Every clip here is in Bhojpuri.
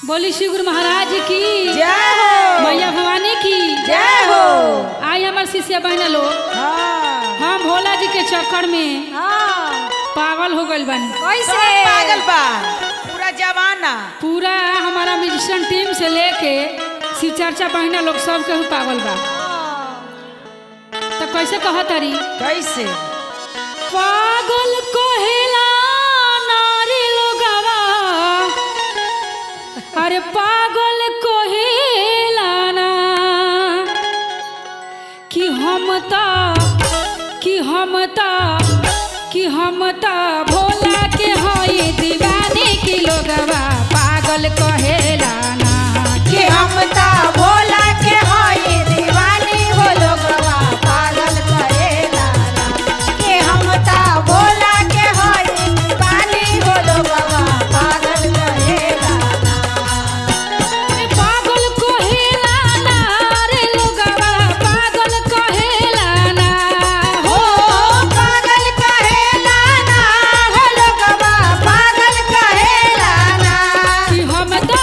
बोली श्री गुरु महाराज की जय हो। मैया भवानी की जय हो। आई हमारे शिष्य बहन लोग हम भोला जी के चक्कर में पागल हो गइल बानी। कैसे पागल बा? पूरा जमाना पूरा हमारा म्यूजिशियन टीम से लेके शिव चर्चा बहना लोग सब केहू पागल बा। तो कैसे कहा तारी? कैसे पागल कोहेला नारी लोगवा, अरे पागल कोहेला ना कि हम ता भोला के हई दीवानी की लोगवा पागल कहेला ना कि हम ता भोला के हई दीवानी हो लोगवा पागल कहेला ना। कि हम ता भोला के हई दीवानी हो लोगवा पागल कहेला ना। पागल कहेला ना रे लोगवा पागल कहेला ना हो पागल कहेला ना हो लोगवा पागल कहेला ना। कि हम ता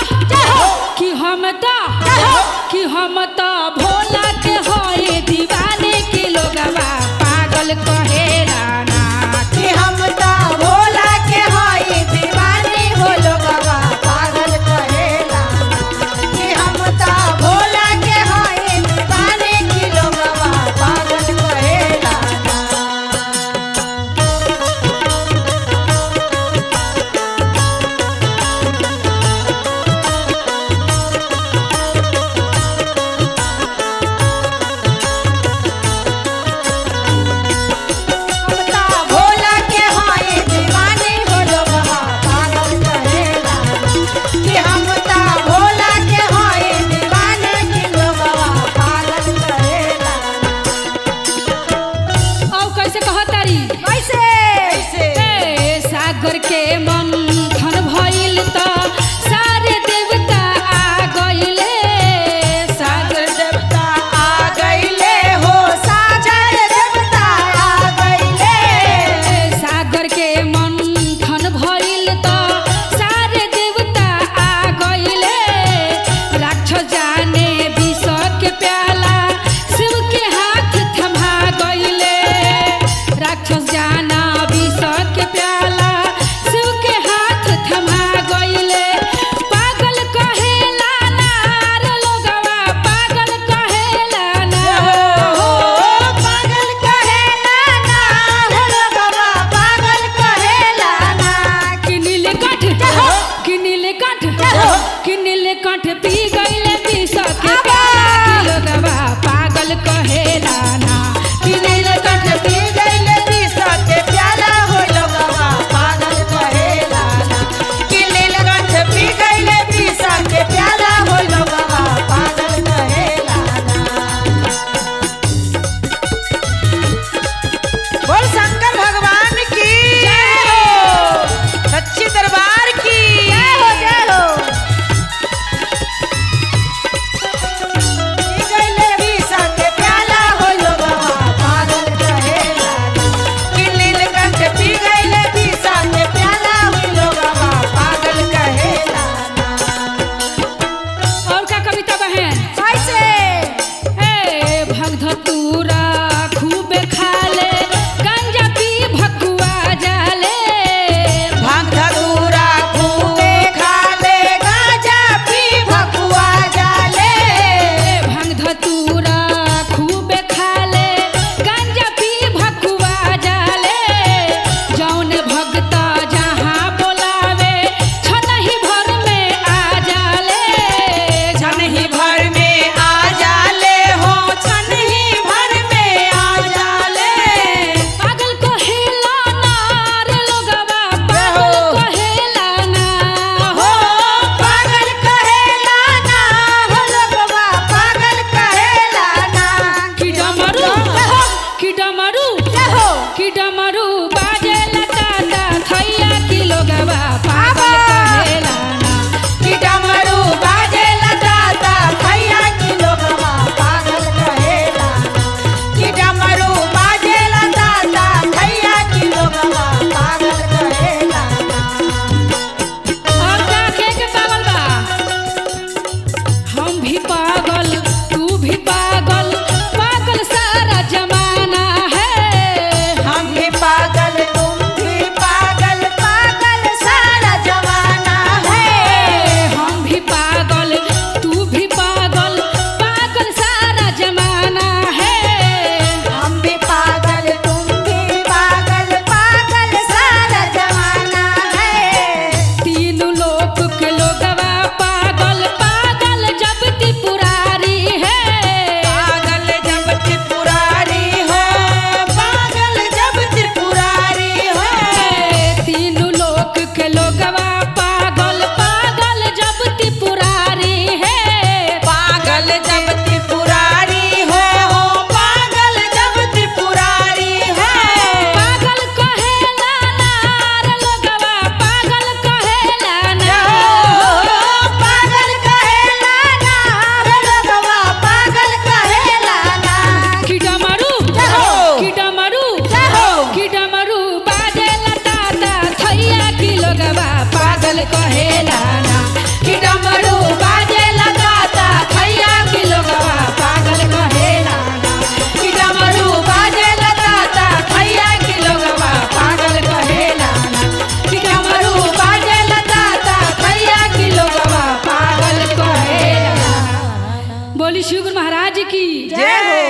कहेला ना कि डमरू बाजे लगाता थैया की लोगवा पागल कहेला ना कि डमरू बाजे लगाता थैया की लोगवा पागल कहेला ना कि डमरू बाजे लगाता थैया की लोगवा पागल कहेला ना। बोली शिव गुरु महाराज की जय हो।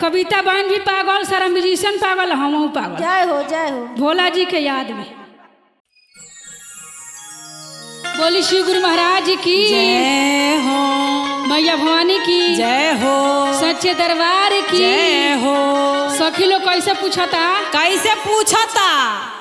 कविता बहन भी पागल, सारा म्यूजिशियन पागल, हम पागल। जय हो जय हो। भोला जी के याद में बोली शिव गुरु महाराज की जय हो। मैया भवानी की जय हो। सच्चे दरबार की जय हो। सखी लोग कैसे पूछता, कैसे पूछता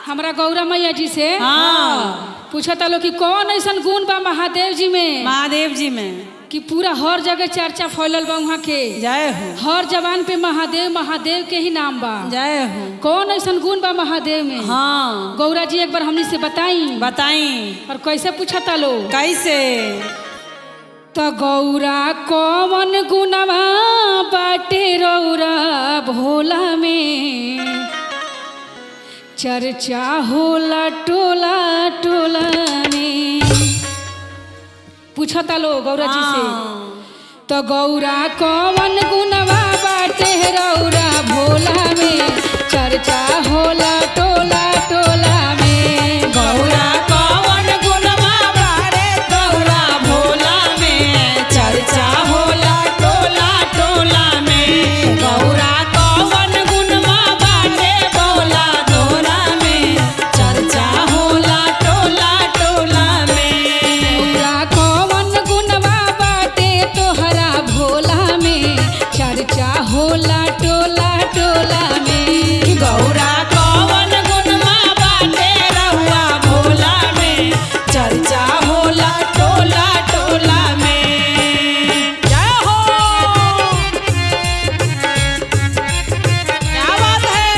हमरा गौरा मैया जी से हाँ पूछता लोग कि कौन ऐसा गुण बा महादेव जी में, महादेव जी में कि पूरा हर जगह चर्चा फैलल बा वहाँ के। जय हो। हर जबान पे महादेव महादेव के ही नाम बा। जय हो। कौन ऐसा गुण बा महादेव में? हाँ गौरा जी एक बार हमनी से बताई बताई। और कैसे पूछता लोग, कैसे तो गौरा कौन गुणवा बाटे रौरा भोला में, चर्चा होला टोला टोला में। पूछता लो गौरा जी से, तो गौरा कौन गुणवा बाटे रौरा भोला में, चर्चा होला टोला टोला में। गौरा कौन गुणवा बाटे गौरा भोला में, चर्चा होला टोला टोला में। गौरा कौन गुणवा बाटे भोला दोरा में, चर्चा होला टोला टोला में। गौरा कौन गुणवा बाटे तोहरा भोला में, चर्चा होला टोला टोला में। गौरा कौन गुणवा बाटे रहुआ भोला में, चर्चा होला टोला टोला में। जय हो। क्या बात है।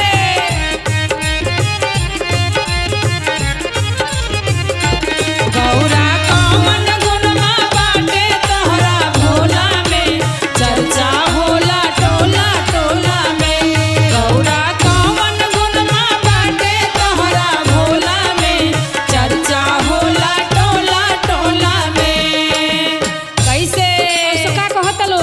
गौरा कौन गुणवा बाटे तोहरा भोला में, चर्चा होला टोला टोला में। गौरा कौन गुणवा बाटे तोहरा भोला में, चर्चा होला टोला टोला में। कैसे ऐसे का कहता लो,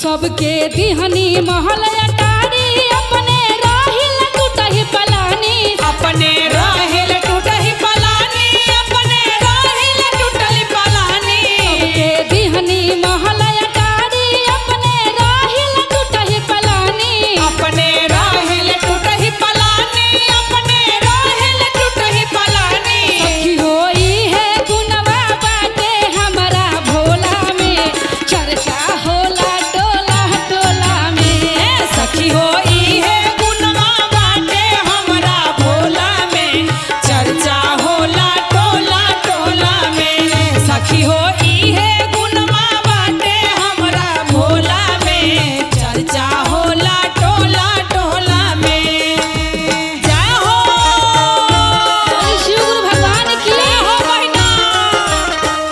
सबके दिहनी महल अटारी, अपने राहिल टूटही पलानी। अपने राहिल टूटही पलानी, अपने राहिल टूटली पलानी। सबके दिहनी महल अटारी, अपने राहिल टूटही पलानी। अपने राहिल टूटही पलानी, अपने राहिल टूटही पलानी। सखी होई है गुणवा बाटे हमरा भोला में, चर्चा होला टोला टोला में। सखी होई है गुणवा बाटे हमरा भोला में, चर्चा होला टोला टोला में। सखी होई है गुणवा बाटे हमरा भोला में, चर्चा होला टोला टोला में। जय हो। शिव गुरु भगवान की जय हो बहिना।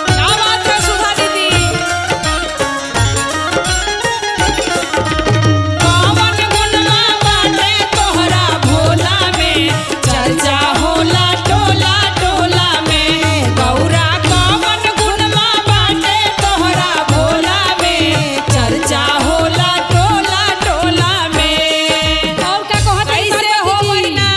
क्या बात है सुधा दीदी। कौन गुणवा बाटे तोहरा भोला में, चर्चा होला टोला टोला में। गौरा कौन गुणवा बाटे तोहरा भोला में, चर्चा होला टोला टोला में। और का कहतरी कैसे हो बहिना।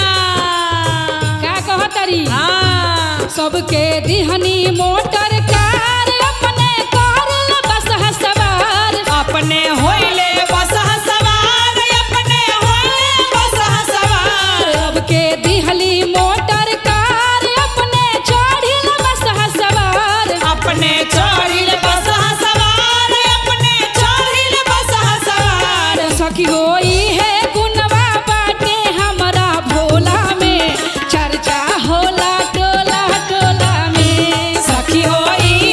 का कहतरी, हाँ सबके दिहनी मोटर कार, अपने करल बस सवार। अपने होइले बसहा सवार, अपने होइले बसहा सवार। सबके दिहली मोटर कार, अपने चढ़िल बस सवार। अपने चढ़िल बसहा सवार, अपने चढ़िल बसहा सवार। सखी होई है गुणवा बाटे हमरा भोला में, चर्चा होला टोला टोला में। सखी होई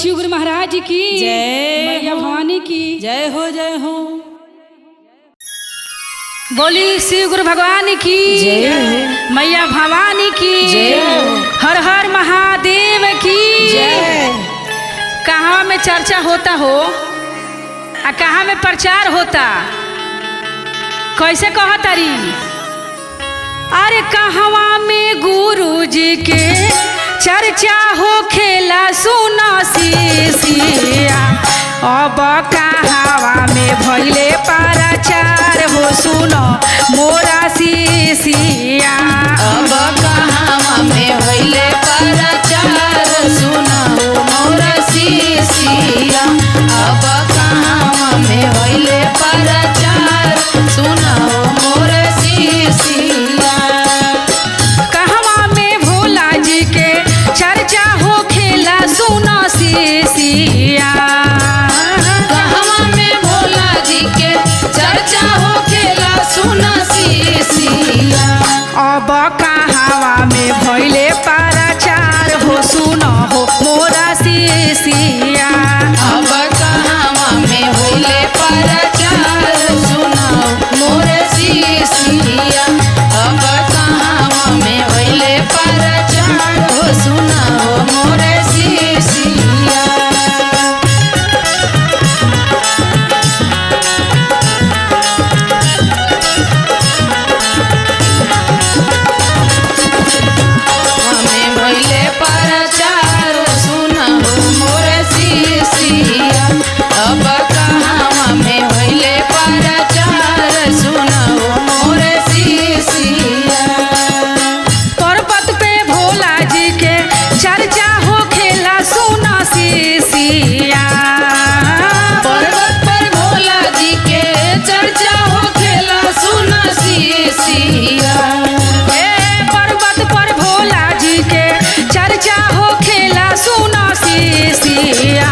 शिव गुरु महाराज की जय मैया हो। भवानी की जय हो जय हो। बोली शिव गुरु भगवान की जय हो। मैया भवानी की जय हो। हर हर महादेव की जय। कहाँ में चर्चा होता हो आ कहाँ में प्रचार होता, कैसे कहा तारी? अरे कहवा में गुरु जी के चर्चा हो खेला सुना शिष्या, अब कहवा में भइले प्रचार हो सुनो मोरा शिष्या। अब कहवा में भइले प्रचार सुनाओ मोरा शिष्या। अब कहवा में भइले प्रचार सुनाओ मोरा शिष्या। कहवा में भोला जी के चर्चा हो खेला सुना शिष्या। कहवा में भोला जी के चर्चा हो खेला सुना शिष्या। अब कहवा में भइले प्रचार हो सुनो हो मोरा शिष्या। अब कहवा में भइले प्रचार सुनाओ मोरे शिष्या। अब कहवा में भइले प्रचार हो सुनाओ मोरे शिष्या। हमें भइले प्रचार सुनाओ मोरे शिष्या। अब कहवा में भइले प्रचार सुनाओ मोरे शिष्या। पर्वत पे भोला जी के चर्चा हो खेला सुना शिष्या। पर्वत पर भोला जी के चर्चा हो खेला सुना शिष्या। पर्वत पर भोला जी के चर्चा हो खेला सुना शिष्या।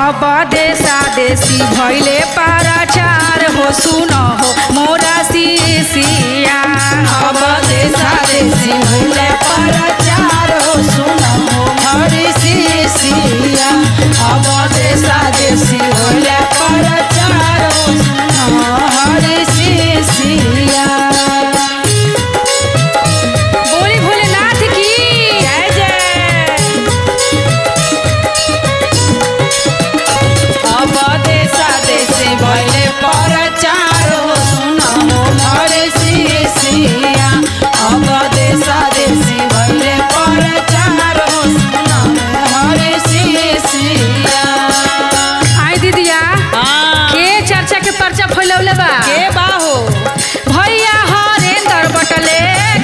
अब देशा देशी भइले प्रचार हो सुनो हो मोरा शिष्या। अब देशा देशी भइले प्रचार हो सुनाओ मोरे शिष्या। अब देशा देशी भइले प्रचार हो सुनाओ मोरे शिष्या। बोली भोलेनाथ की जय जय। अब देशा देशी भइले प्रचार हो सुनाओ मोरे शिष्या। अब देशा देशी भइले प्रचार हो सुनाओ मोरे शिष्या। आई दीदिया हाँ। के चर्चा के पर्चा फैलौले बा? के बाहो। भैया हरेंद्र बटले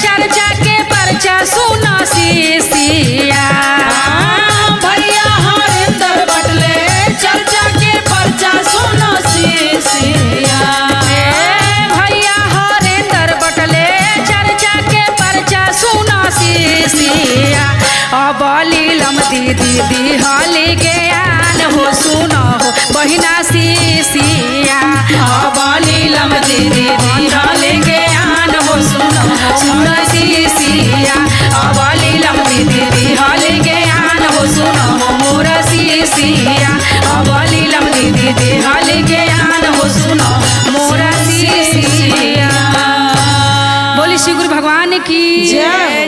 चर्चा के पर्चा सुना शिष्या। भैया हरेंद्र बटले चर्चा के पर्चा सुनो शिष्या। भैया हरेंद्र बटले चर्चा के पर्चा सुना शिष्या। अब लीलम दीदी दिहली ज्ञान हो सुनो हो बहिना शिष्या। अब लीलम दीदी दिहली ज्ञान हो सुनो सुनो शिष्या। अब लीलम दीदी दिहली ज्ञान हो सुनो हो मोरा शिष्या। अब लीलम दीदी दिहली ज्ञान हो सुनो मोरा शिष्या। बोली श्री गुरु भगवान की जय।